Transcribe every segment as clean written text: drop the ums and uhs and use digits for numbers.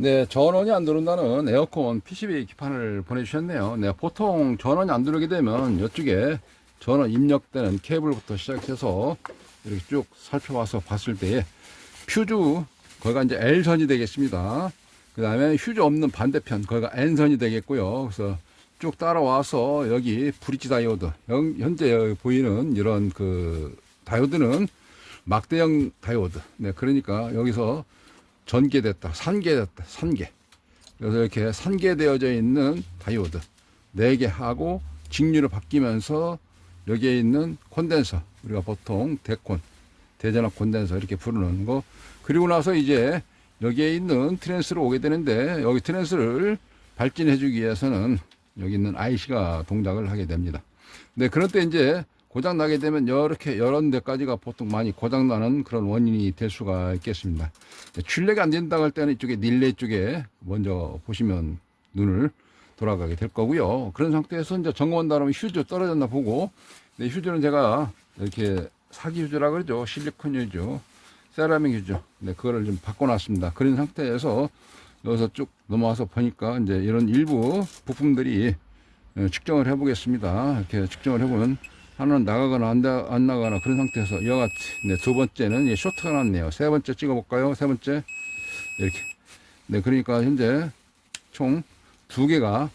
네, 전원이 안 들어온다는 에어컨 PCB 기판을 보내주셨네요. 네, 보통 전원이 안 들어오게 되면 이쪽에 전원 입력되는 케이블부터 시작해서 이렇게 쭉 살펴봐서 봤을 때에 퓨즈, 거기가 이제 L선이 되겠습니다. 그 다음에 휴즈 없는 반대편, 거기가 N선이 되겠고요. 그래서 쭉 따라와서 여기 브릿지 다이오드, 현재 여기 보이는 이런 그 다이오드는 막대형 다이오드. 네, 그러니까 여기서 전개됐다, 산개됐다, 산개. 그래서 이렇게 산개되어져 있는 다이오드 4개 하고 직류로 바뀌면서 여기에 있는 콘덴서, 우리가 보통 대콘, 대전압 콘덴서 이렇게 부르는 거. 그리고 나서 이제 여기에 있는 트랜스로 오게 되는데, 여기 트랜스를 발진해 주기 위해서는 여기 있는 IC가 동작을 하게 됩니다. 네, 그럴 때 이제 고장 나게 되면 이렇게 여러 데까지가 보통 많이 고장 나는 그런 원인이 될 수가 있겠습니다. 출력이 안 된다고 할 때는 이쪽에 릴레이 쪽에 먼저 보시면 눈을 돌아가게 될 거고요. 그런 상태에서 이제 점검한 다음에 휴즈 떨어졌나 보고, 네, 휴즈는 제가 이렇게 사기 휴즈라 그러죠. 실리콘 휴즈, 세라믹 휴즈. 네, 그거를 좀 바꿔놨습니다. 그런 상태에서 여기서 쭉 넘어와서 보니까 이제 이런 일부 부품들이 측정을 해 보겠습니다. 이렇게 측정을 해보면 하나는 나가거나 안 나가거나 그런 상태에서 이와 같이, 네, 두 번째는 쇼트가 났네요. 세 번째 찍어 볼까요? 세 번째 이렇게. 네, 그러니까 현재 총 2개가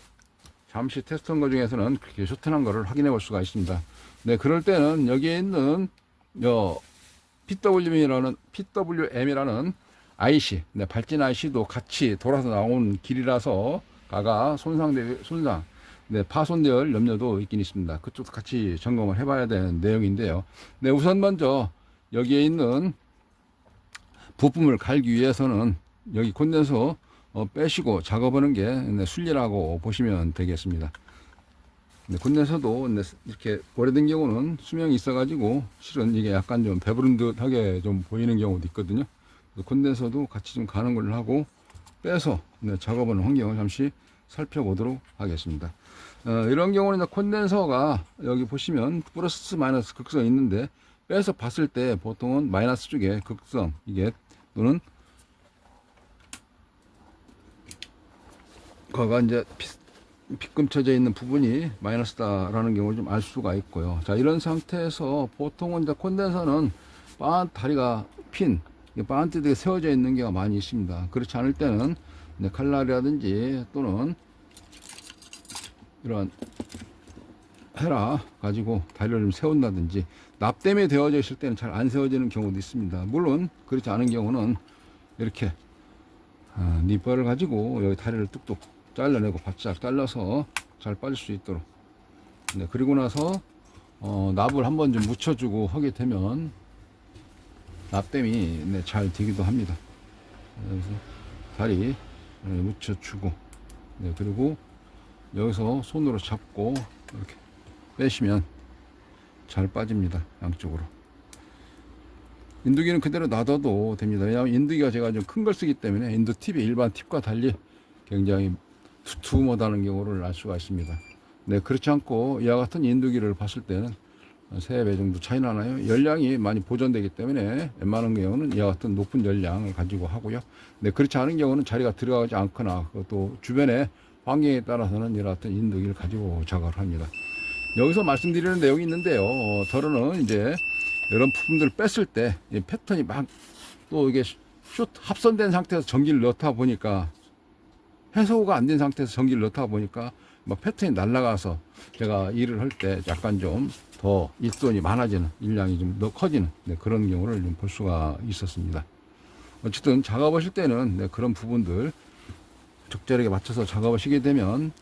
잠시 테스트한 것 중에서는 그렇게 쇼트난 거를 확인해 볼 수가 있습니다. 네, 그럴 때는 여기에 있는 PWM이라는 IC, 네, 발진 IC도 같이 돌아서 나온 길이라서 가가 손상, 네, 파손될 염려도 있긴 있습니다. 그쪽도 같이 점검을 해봐야 되는 내용인데요. 네, 우선 먼저 여기에 있는 부품을 갈기 위해서는 여기 콘덴서 빼시고 작업하는 게, 네, 순리라고 보시면 되겠습니다. 네, 콘덴서도, 네, 이렇게 오래된 경우는 수명이 있어가지고 실은 이게 약간 좀 배부른 듯하게 좀 보이는 경우도 있거든요. 콘덴서도 같이 좀 가는 걸 하고 빼서, 네, 작업하는 환경을 잠시 살펴보도록 하겠습니다. 이런 경우는 콘덴서가 여기 보시면 플러스 마이너스 극성이 있는데, 빼서 봤을 때 보통은 마이너스 쪽에 극성, 이게 또는 거가 이제 빗금쳐져 있는 부분이 마이너스다라는 경우를 좀 알 수가 있고요. 자, 이런 상태에서 보통은 이제 콘덴서는 다리가 반듯하게 세워져 있는 경우가 많이 있습니다. 그렇지 않을 때는 칼날이라든지 또는 이런 헤라 가지고 다리를 좀 세운다든지, 납땜이 되어져 있을 때는 잘 안 세워지는 경우도 있습니다. 물론 그렇지 않은 경우는 이렇게 니퍼를 가지고 여기 다리를 뚝뚝 잘라내고 바짝 잘라서 잘 빠질 수 있도록, 네, 그리고 나서 납을 한번 좀 묻혀주고 하게 되면 납땜이, 네, 잘 되기도 합니다. 그래서 다리 묻혀주고, 네, 그리고 여기서 손으로 잡고 이렇게 빼시면 잘 빠집니다. 양쪽으로. 인두기는 그대로 놔둬도 됩니다. 왜냐하면 인두기가 제가 좀 큰 걸 쓰기 때문에 인두 팁이 일반 팁과 달리 굉장히 두툼하다는 경우를 알 수가 있습니다. 네, 그렇지 않고 이와 같은 인두기를 봤을 때는 3배 정도 차이 나나요? 열량이 많이 보존되기 때문에 웬만한 경우는 이와 같은 높은 열량을 가지고 하고요. 네, 그렇지 않은 경우는 자리가 들어가지 않거나 또 주변의 환경에 따라서는 이와 같은 인두기를 가지고 작업을 합니다. 여기서 말씀드리는 내용이 있는데요. 저는 이제 이런 부품들을 뺐을 때 패턴이 막 또 이게 합선된 상태에서 전기를 넣다 보니까, 해소가 안 된 상태에서 전기를 넣다 보니까 막 패턴이 날아가서 제가 일을 할 때 약간 좀 더 일손이 많아지는, 일량이 좀 더 커지는, 네, 그런 경우를 좀 볼 수가 있었습니다. 어쨌든 작업하실 때는, 네, 그런 부분들 적절하게 맞춰서 작업하시게 되면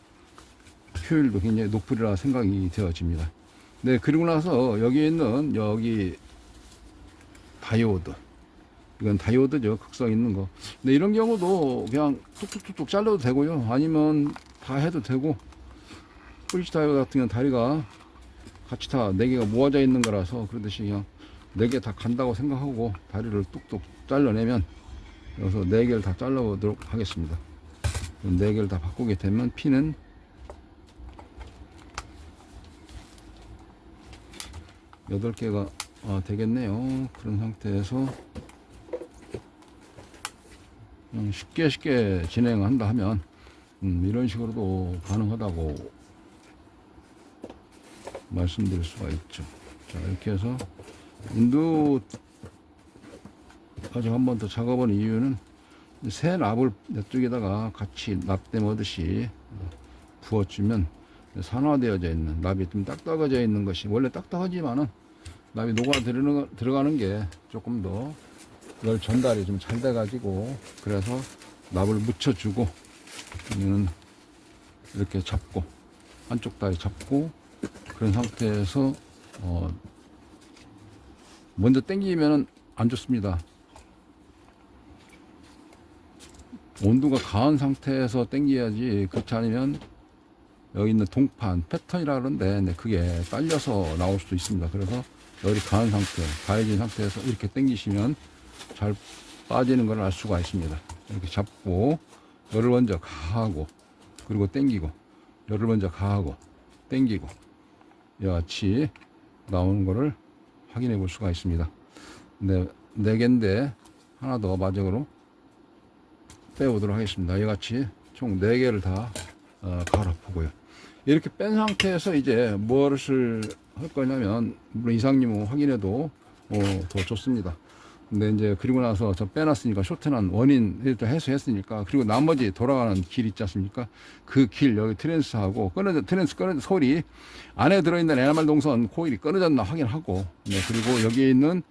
효율도 굉장히 높으리라 생각이 되어집니다. 네, 그리고 나서 여기 있는 다이오드, 이건 다이오드죠. 극성 있는 거. 근데 이런 경우도 그냥 툭툭툭툭 잘라도 되고요. 아니면 다 해도 되고, 브릿지 다이오드 같은 경우는 다리가 같이 다 4개가 모아져 있는 거라서 그러듯이 그냥 4개 다 간다고 생각하고 다리를 뚝뚝 잘라내면, 여기서 4개를 다 잘라보도록 하겠습니다. 4개를 다 바꾸게 되면 피는 8개가 되겠네요. 그런 상태에서 쉽게 진행한다 하면 이런 식으로도 가능하다고 말씀드릴 수가 있죠. 자, 이렇게 해서 인두 아직 한 번 더 작업하는 이유는 새 납을 이쪽에다가 같이 납땜 하듯이 부어주면 산화되어져 있는 납이 좀 딱딱해져 있는 것이, 원래 딱딱하지만은 납이 녹아 들어가는 게 조금 더 열 전달이 좀 잘 돼 가지고, 그래서 납을 묻혀주고 이렇게 잡고 한쪽 다리 잡고 그런 상태에서 먼저 당기면은 안 좋습니다. 온도가 가한 상태에서 당겨야지. 그렇지 않으면 여기 있는 동판 패턴이라 그러는데 그게 딸려서 나올 수도 있습니다. 그래서 열이 가한 상태, 가해진 상태에서 이렇게 당기시면 잘 빠지는 걸 알 수가 있습니다. 이렇게 잡고 열을 먼저 가하고 그리고 당기고, 열을 먼저 가하고 당기고, 이와 같이 나오는 것을 확인해 볼 수가 있습니다. 네 개인데 하나 더 마지막으로 빼보도록 하겠습니다. 이와 같이 총 4개를 다 갈아보고요. 이렇게 뺀 상태에서 이제 무엇을 할 거냐면, 물론 이상님 확인해도 더 좋습니다. 근데 이제 그리고 나서 저 빼놨으니까 쇼트난 원인 일단 해소했으니까, 그리고 나머지 돌아가는 길 있지 않습니까? 그 길 여기 트랜스하고 트랜스 끊어져 소리 안에 들어있는 에나멜 동선 코일이 끊어졌나 확인하고, 그리고 여기에 있는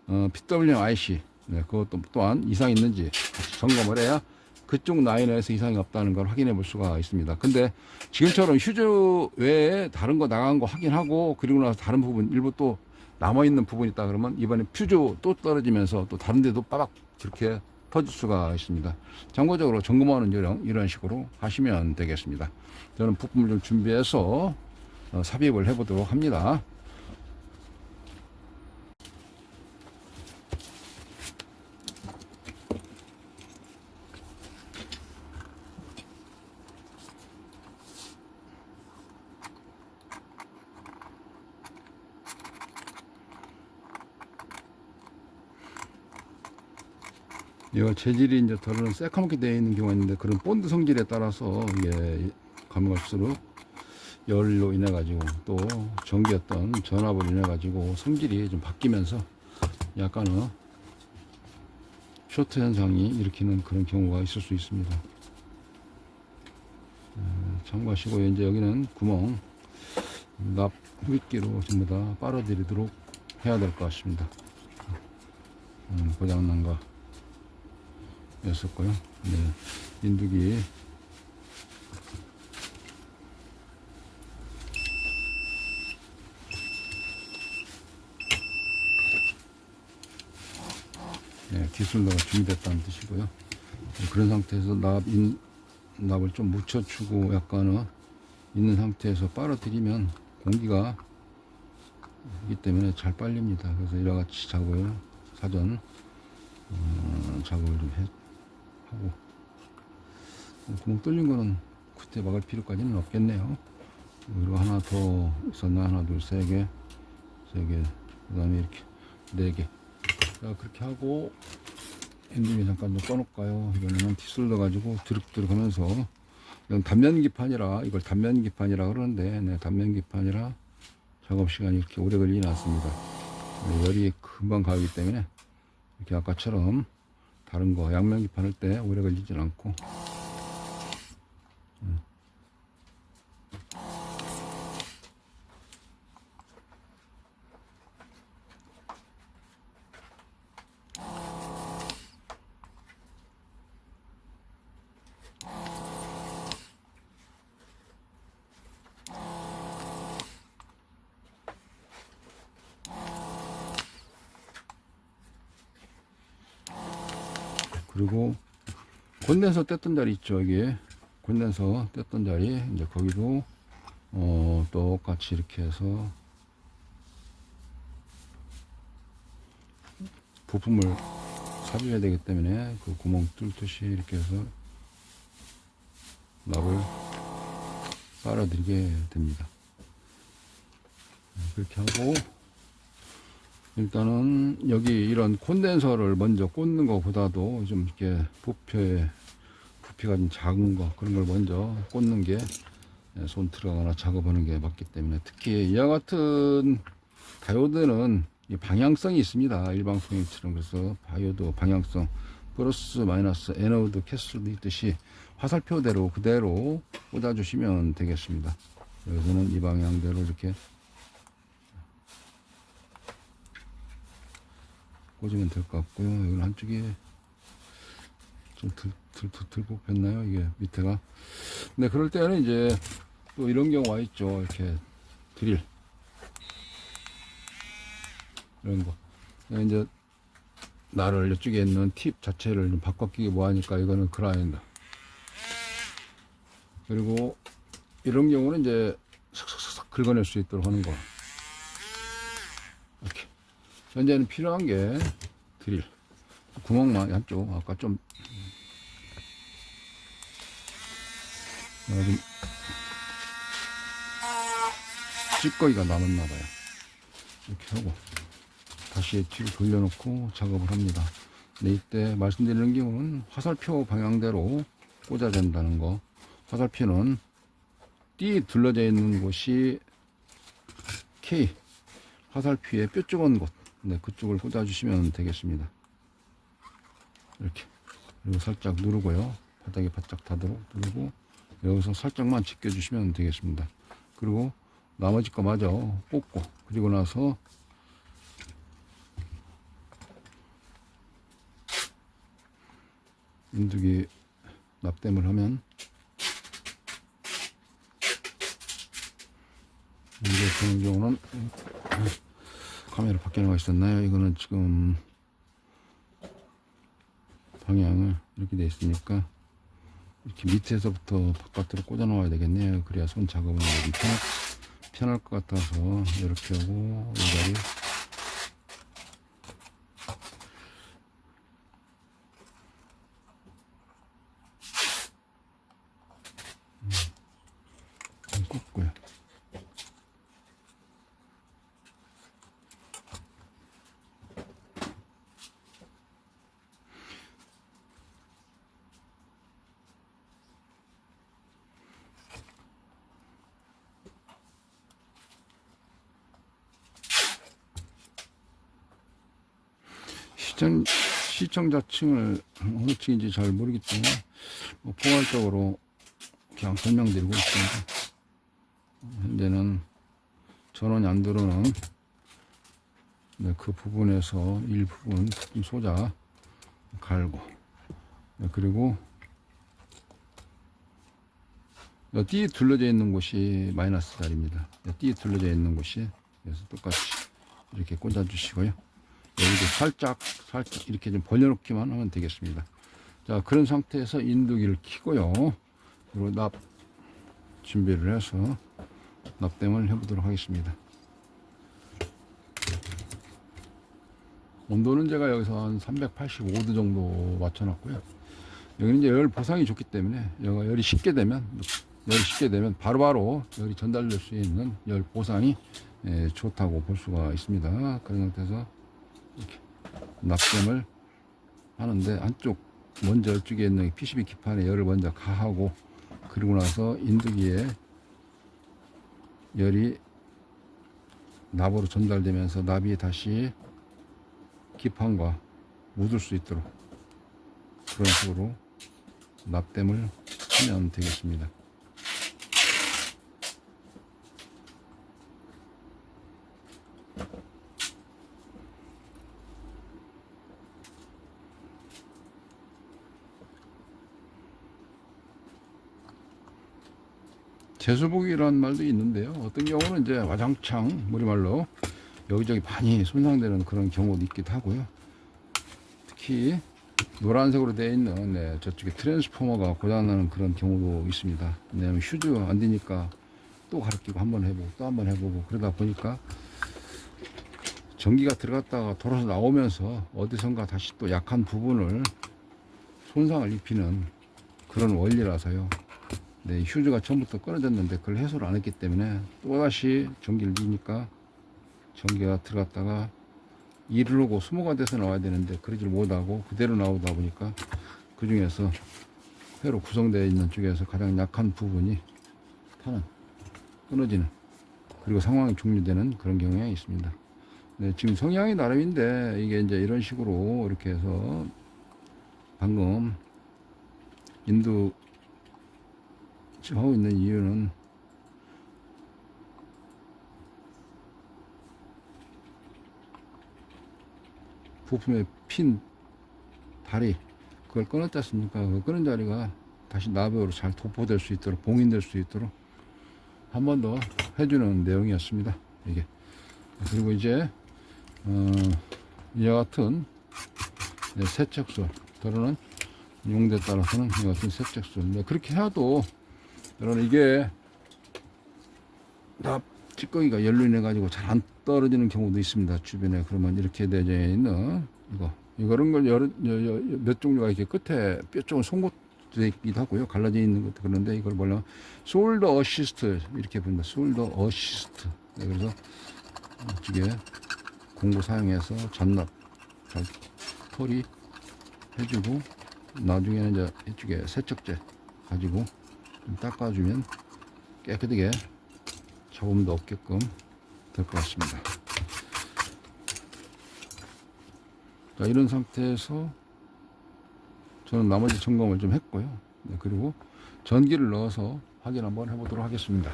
PWM IC 그것도 또한 이상이 있는지 같이 점검을 해야 그쪽 라인에서 이상이 없다는 걸 확인해 볼 수가 있습니다. 근데 지금처럼 휴즈 외에 다른 거 나간 거 확인하고 그리고 나서 다른 부분 일부 또 남아있는 부분이 있다 그러면 이번에 퓨즈 또 떨어지면서 또 다른 데도 빠박 이렇게 터질 수가 있습니다. 참고적으로 점검하는 요령 이런 식으로 하시면 되겠습니다. 저는 부품을 좀 준비해서 삽입을 해 보도록 합니다. 이거 재질이 이제 덜은 새카맣게 되어 있는 경우가 있는데, 그런 본드 성질에 따라서 이게 가면 갈수록 열로 인해 가지고 또 전기였던 전압으로 인해 가지고 성질이 좀 바뀌면서 약간은 쇼트 현상이 일으키는 그런 경우가 있을 수 있습니다. 참고하시고, 이제 여기는 구멍 납 흡입기로 전부 다 빨아들이도록 해야 될 것 같습니다. 고장난 거 였었고요. 인두기 기술로가 준비됐다는 뜻이고요. 그런 상태에서 납을 좀 묻혀주고 약간은 있는 상태에서 빨아들이면 공기가 있기 때문에 잘 빨립니다. 그래서 이와 같이 작업을 사전 작업을 좀 하고, 구멍 뚫린 거는 그때 막을 필요까지는 없겠네요. 그리고 하나 더 있었나? 하나, 둘, 세 개, 그 다음에 이렇게 4개. 자, 그렇게 하고 엔딩을 잠깐 좀 꺼놓을까요? 이거는 티솔더 가지고 드륵드륵 하면서, 이건 단면기판이라, 이걸 단면기판이라 그러는데, 단면기판이라 작업 시간이 이렇게 오래 걸리진 않습니다. 열이 금방 가기 때문에 이렇게 아까처럼 다른 거 양면기판 할 때 오래 걸리진 않고, 그리고 콘덴서 뗐던 자리 있죠. 여기 콘덴서 뗐던 자리, 이제 거기도 똑같이 이렇게 해서 부품을 삽입해야 되기 때문에 그 구멍 뚫듯이 이렇게 해서 납을 빨아들이게 됩니다. 그렇게 하고 일단은 여기 이런 콘덴서를 먼저 꽂는 것보다도 좀 이렇게 부피가 좀 작은 거 그런 걸 먼저 꽂는 게 손 들어가거나 작업하는 게 맞기 때문에, 특히 이와 같은 다이오드는 이 방향성이 있습니다. 일반성인처럼. 그래서 다이오드 방향성 플러스 마이너스 에너드 캐스도 있듯이 화살표대로 그대로 꽂아 주시면 되겠습니다. 여기서는 이 방향대로 이렇게 꽂으면 될 것 같고요. 여기는 한쪽에 좀 덜 뽑혔나요? 이게 밑에가. 네, 그럴 때는 이제 또 이런 경우가 있죠. 이렇게 드릴. 이런 거. 이제 나를 이쪽에 있는 팁 자체를 좀 바꿔 끼기 뭐하니까 이거는 그라인더. 그리고 이런 경우는 이제 슥슥슥 긁어낼 수 있도록 하는 거. 이렇게. 현재는 필요한 게 드릴. 구멍만 한쪽. 아까 좀 찌꺼기가 남았나 봐요. 이렇게 하고 다시 뒤로 돌려놓고 작업을 합니다. 근데 이때 말씀드리는 경우는 화살표 방향대로 꽂아야 된다는 거. 화살표는 띠 둘러져 있는 곳이 K, 화살표의 뾰족한 곳, 네, 그쪽을 꽂아 주시면 되겠습니다. 이렇게. 그리고 살짝 누르고요. 바닥에 바짝 닿도록 누르고 여기서 살짝만 지켜 주시면 되겠습니다. 그리고 나머지 거 마저 꽂고, 그리고 나서 인두기 납땜을 하면, 이제 그런 경우는 카메라 밖에 나가 있었나요? 이거는 지금 방향을 이렇게 돼 있으니까 이렇게 밑에서부터 바깥으로 꽂아 놓아야 되겠네요. 그래야 손 작업은 편할 것 같아서 이렇게 하고, 이 자리 꽂고요. 시청자층을 어느 층인지 잘 모르기 때문에 뭐 포괄적으로 그냥 설명드리고 있습니다. 현재는 전원이 안 들어오는, 네, 그 부분에서 일부분 소자 갈고, 네, 그리고 띠 둘러져 있는 곳이 마이너스 자리입니다. 띠 둘러져 있는 곳이, 그래서 똑같이 이렇게 꽂아 주시고요. 여기도 살짝 이렇게 좀 벌려놓기만 하면 되겠습니다. 자, 그런 상태에서 인두기를 켜고요. 그리고 납 준비를 해서 납땜을 해보도록 하겠습니다. 온도는 제가 여기서 한 385도 정도 맞춰놨고요. 여기는 이제 열 보상이 좋기 때문에 열이 식게 되면 바로바로 열이 전달될 수 있는 열 보상이 좋다고 볼 수가 있습니다. 그런 상태에서 이렇게 납땜을 하는데, 한쪽 먼저 이쪽에 있는 PCB 기판에 열을 먼저 가하고, 그리고 나서 인두기에 열이 납으로 전달되면서 납이 다시 기판과 묻을 수 있도록 그런 식으로 납땜을 하면 되겠습니다. 재수복이라는 말도 있는데요. 어떤 경우는 이제 와장창 우리말로 여기저기 많이 손상되는 그런 경우도 있기도 하고요. 특히 노란색으로 되어 있는, 네, 저쪽에 트랜스포머가 고장나는 그런 경우도 있습니다. 왜냐하면 휴즈 안 되니까 또 가르치고 한번 해보고 또 한번 해보고 그러다 보니까 전기가 들어갔다가 돌아서 나오면서 어디선가 다시 또 약한 부분을 손상을 입히는 그런 원리라서요. 네, 휴즈가 처음부터 끊어졌는데 그걸 해소를 안 했기 때문에 또다시 전기를 넣으니까 전기가 들어갔다가 이르르고 수모가 돼서 나와야 되는데 그러질 못하고 그대로 나오다 보니까 그 중에서 회로 구성되어 있는 쪽에서 가장 약한 부분이 타는, 끊어지는, 그리고 상황이 종료되는 그런 경향이 있습니다. 네, 지금 성향이 나름인데 이게 이제 이런 식으로 이렇게 해서 방금 인도 지금 하고 있는 이유는 부품의 핀 다리 그걸 끊었지 않습니까? 그 끊은 자리가 다시 나베어로 잘 도포될 수 있도록, 봉인될 수 있도록 한 번 더 해주는 내용이었습니다. 이게. 그리고 이제 이와 같은 세척술, 또는 용도에 따라서는 이와 같은 세척술. 그렇게 해도 여러분 이게 다 찌꺼기가 열로 인해 가지고 잘 안 떨어지는 경우도 있습니다. 주변에. 그러면 이렇게 되어 있는 이런 걸 몇 종류가 이렇게 끝에 뼈 쪽은 송곳되어 있기도 하고요. 갈라져 있는 것도 그런데 이걸 뭐냐, 솔더 어시스트 이렇게 부릅니다. 솔더 어시스트. 네, 그래서 이쪽에 공구 사용해서 잔납 잘 털이 해주고, 나중에는 이제 이쪽에 세척제 가지고 좀 닦아주면 깨끗하게 잡음도 없게끔 될 것 같습니다. 자, 이런 상태에서 저는 나머지 점검을 좀 했고요. 네, 그리고 전기를 넣어서 확인 한번 해보도록 하겠습니다.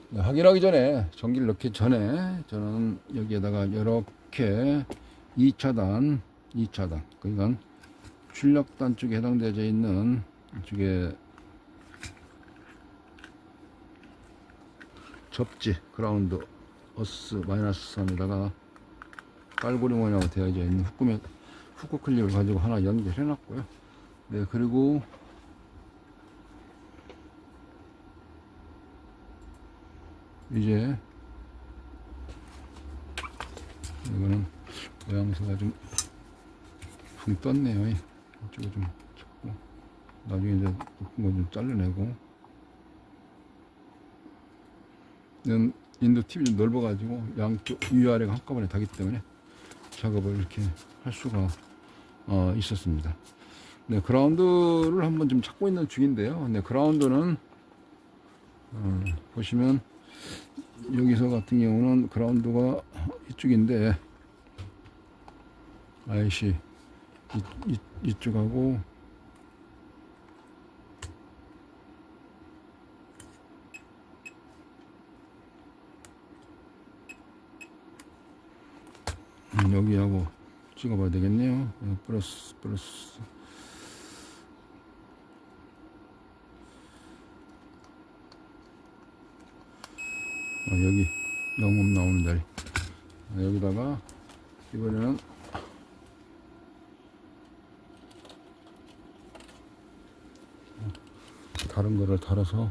네, 확인하기 전에, 전기를 넣기 전에 저는 여기에다가 이렇게 2차단, 그러니까 출력단 쪽에 해당되어 있는 이쪽에 접지, 그라운드 어스 -3에다가 깔고리 모양으로 되어져 있는 후크 클립을 가지고 하나 연결해 놨고요. 네, 그리고 이제 이거는 모양새가 좀 붕 떴네요. 이쪽에 좀 잡고, 나중에 이제 높은 거 좀 잘라내고, 인도 팁이 좀 넓어가지고 양쪽 위아래가 한꺼번에 닿기 때문에 작업을 이렇게 할 수가 있었습니다. 네, 그라운드를 한번 좀 찾고 있는 중인데요. 네, 그라운드는 보시면 여기서 같은 경우는 그라운드가 이쪽인데 IC 이쪽하고 여기하고 찍어봐야 되겠네요. 플러스 여기 영업 나오는 자리, 여기다가 이번에는 다른 거를 달아서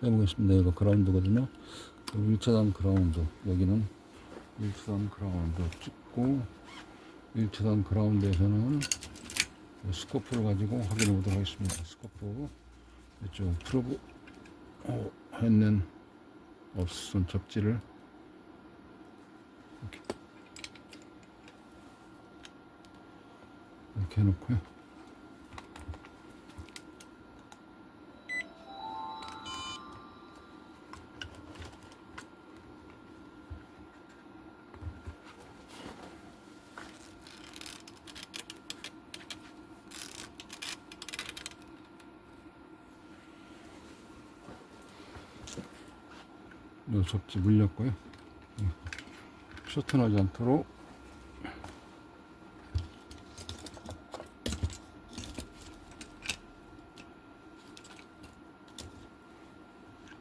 해보겠습니다. 이거 그라운드거든요. 1차단 그라운드, 여기는 1차단 그라운드 찍고, 1차단 그라운드에서는 스코프를 가지고 확인해 보도록 하겠습니다. 스코프 이쪽 프로브 했는 없선 접지를 이렇게 해놓고요. 이 접지 물렸고요. 쇼트나지 않도록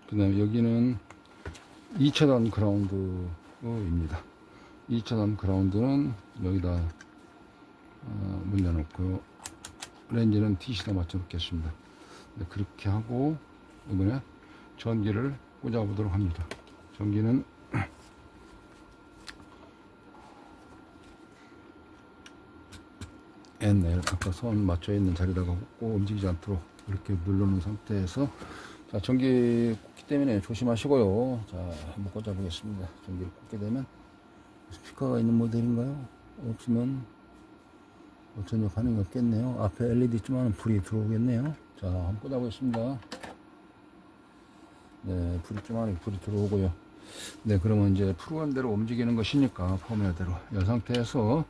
그 다음에 여기는 2차단 그라운드입니다. 2차단 그라운드는 여기다 물려놓고요. 렌즈는 DC다 맞춰 놓겠습니다. 네, 그렇게 하고 이번에 전기를 꽂아 보도록 합니다. 전기는 N, 아까 선 맞춰 있는 자리다가 꼭 움직이지 않도록 이렇게 눌러놓은 상태에서, 자, 전기 꽂기 때문에 조심하시고요. 자, 한번 꽂아 보겠습니다. 전기를 꽂게 되면 스피커가 있는 모델인가요? 없으면 전혀 반응이 없겠네요. 앞에 LED 쯤 불이 들어오겠네요. 자, 한번 꽂아보겠습니다. 네, 불이 들어오고요. 네, 그러면 이제 프로그램대로 움직이는 것이니까 펌웨어대로 이 상태에서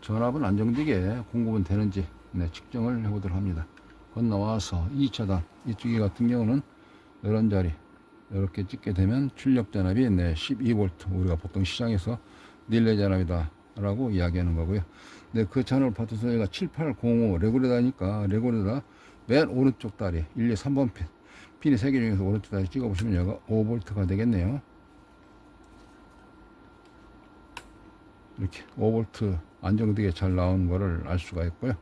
전압은 안정되게 공급은 되는지 네, 측정을 해보도록 합니다. 건너와서 2차단 이쪽이 같은 경우는 이런 자리 이렇게 찍게 되면 출력 전압이 네, 12V 우리가 보통 시장에서 릴레이 전압이다 라고 이야기하는 거고요. 네, 그 전압을 받아서 저희가 7805 레귤레이터니까 레귤레이터 맨 오른쪽 다리 1, 2, 3번 핀이 3개 중에서 오른쪽 다리 찍어 보시면 여기가 5V가 되겠네요. 이렇게 5V 안정되게 잘 나오는 거를 알 수가 있고요.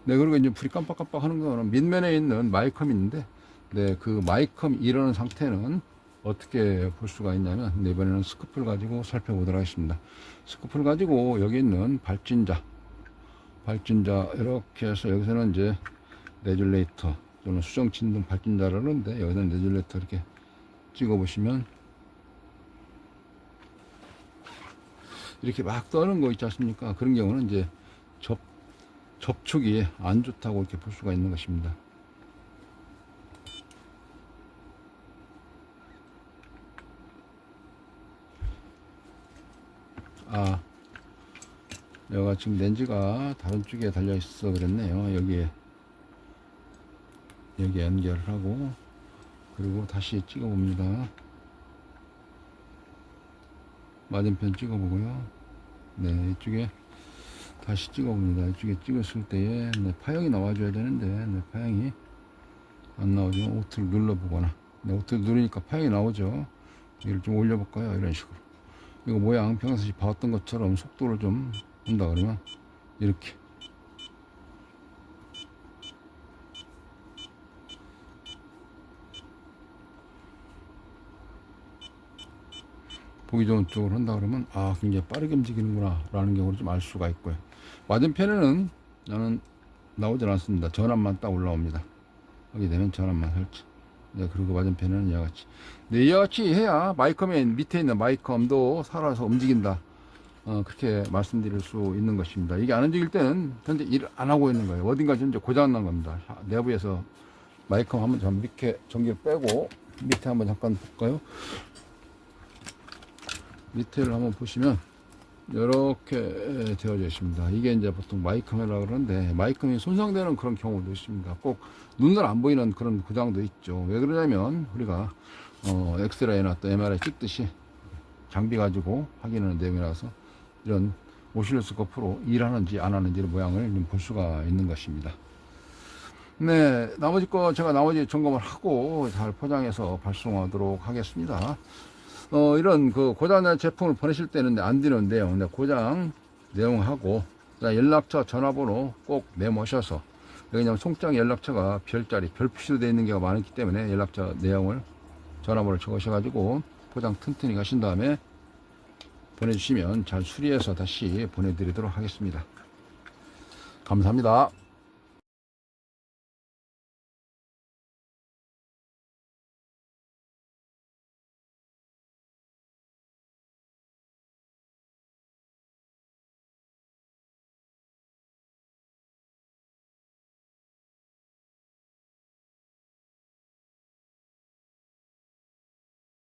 네, 그리고 이제 불이 깜빡깜빡 하는 거는 밑면에 있는 마이컴이 있는데, 네, 그 마이컴 이러는 상태는 어떻게 볼 수가 있냐면, 네, 이번에는 스코프를 가지고 살펴보도록 하겠습니다. 스코프를 가지고 여기 있는 발진자 이렇게 해서 여기서는 이제 레귤레이터 또는 수정 진동 발진자를 하는데, 여기서는 레귤레이터 이렇게 찍어 보시면 이렇게 막 떠는 거 있지 않습니까? 그런 경우는 이제 접촉이 안 좋다고 이렇게 볼 수가 있는 것입니다. 아, 여기가 지금 렌즈가 다른 쪽에 달려 있어 그랬네요. 여기 연결을 하고 그리고 다시 찍어 봅니다. 맞은편 찍어 보고요. 네, 이쪽에 다시 찍어 봅니다. 이쪽에 찍었을 때에 네, 파형이 나와줘야 되는데 네, 파형이 안 나오죠. 오트를 눌러보거나 네, 오트를 누르니까 파형이 나오죠. 이걸 좀 올려볼까요? 이런 식으로. 이거 모양 평상시 봐왔던 것처럼 속도를 좀 한다 그러면 이렇게 보기 좋은 쪽으로 한다 그러면 아, 굉장히 빠르게 움직이는구나 라는 경우를 좀 알 수가 있고요. 맞은편에는 나는 나오질 않습니다. 전압만 딱 올라옵니다. 하게 되면 전압만 살짝. 네, 그리고 맞은편에는 이와 같이. 네, 이와 같이 해야 마이컴의 밑에 있는 마이컴도 살아서 움직인다. 그렇게 말씀드릴 수 있는 것입니다. 이게 안 움직일 때는 현재 일을 안 하고 있는 거예요. 어딘가 현재 고장난 겁니다. 내부에서 마이컴 한번 좀 밑에 전기를 빼고 밑에 한번 잠깐 볼까요? 밑에를 한번 보시면 이렇게 되어져 있습니다. 이게 이제 보통 마이컴이라고 그러는데 마이컴이 손상되는 그런 경우도 있습니다. 꼭 눈으로 안 보이는 그런 고장도 있죠. 왜 그러냐면 우리가 엑스레이나 또 MRI 찍듯이 장비 가지고 확인하는 내용이라서 이런 오실로스코프로 일하는지 안 하는지의 모양을 볼 수가 있는 것입니다. 네, 나머지 거 제가 나머지 점검을 하고 잘 포장해서 발송하도록 하겠습니다. 이런 그 고장난 제품을 보내실 때는 안 되는 내용, 고장 내용하고 연락처 전화번호 꼭 메모하셔서 왜냐하면 송장 연락처가 별자리, 별 표시로 되어 있는 경우가 많기 때문에 연락처 내용을 전화번호를 적으셔가지고 포장 튼튼히 하신 다음에 보내주시면 잘 수리해서 다시 보내드리도록 하겠습니다. 감사합니다.